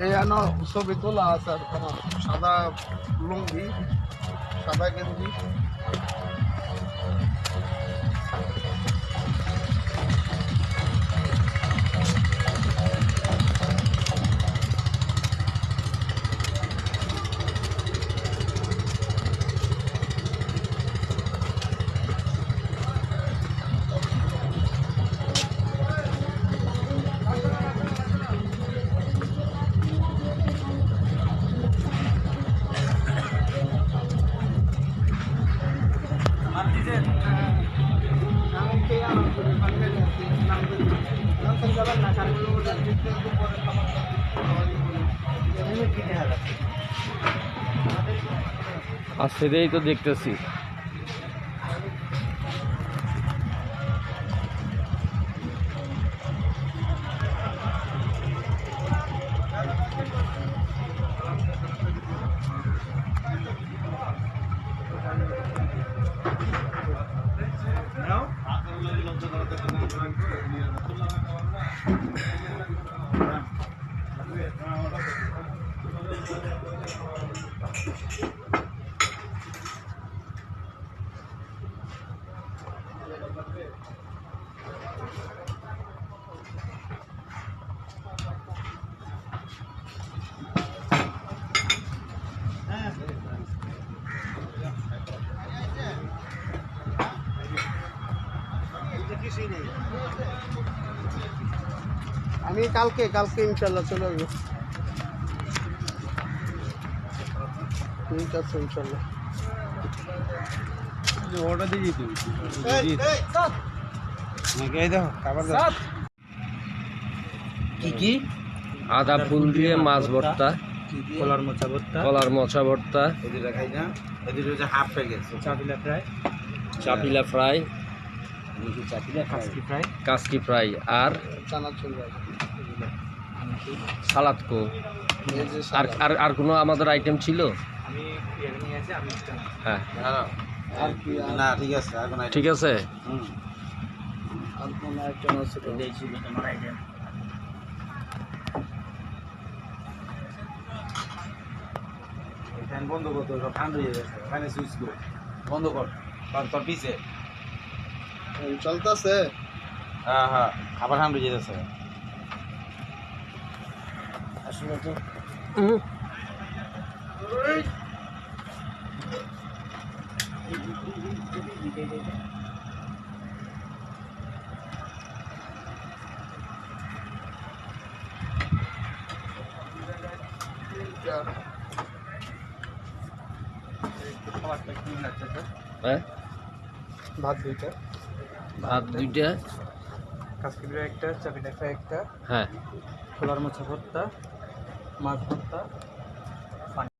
এই আনো ছবি তোলা আছে আর তোমার সাদা লুঙ্গি সাদা গেঞ্জি আর সেটাই তো দেখতেছি। আমি কালকে ইনশাল্লাহ চলে আসবো। ঠিক আছে ইনশাল্লাহ। অর্ডার দিয়ে দিতে কি কি? আদা ফুল দিয়ে মাছ ভর্তা, কলার মোচা ভর্তা, কলার মোচা ভর্তা, চাপিলা ফ্রাই, কাসকি ফ্রাই আর চানাচুর সালাদ কো। আর আর আর কোনো আমাদের আইটেম ছিল? হ্যাঁ আর কি না ঠিক আছে আর কোনো ঠিক আছে। আর কোনো আইটেম আছে তো? ফ্যান বন্ধ কর, তো সব ঠান্ডা হয়ে গেছে, ফ্যানে সুইচ কর বন্ধ কর, তোর পিছে। চলতেছে। হ্যাঁ হ্যাঁ আবার ঠান্ডা হয়ে যাচ্ছে। আসলে তো হ্যাঁ ভাত দুইটা, ভাত দুইটা, কাসকি ফ্রাই একটা, চাপিলা ফ্রাই একটা, হ্যাঁ কলার মোচা ভর্তা, মাছ ভর্তা,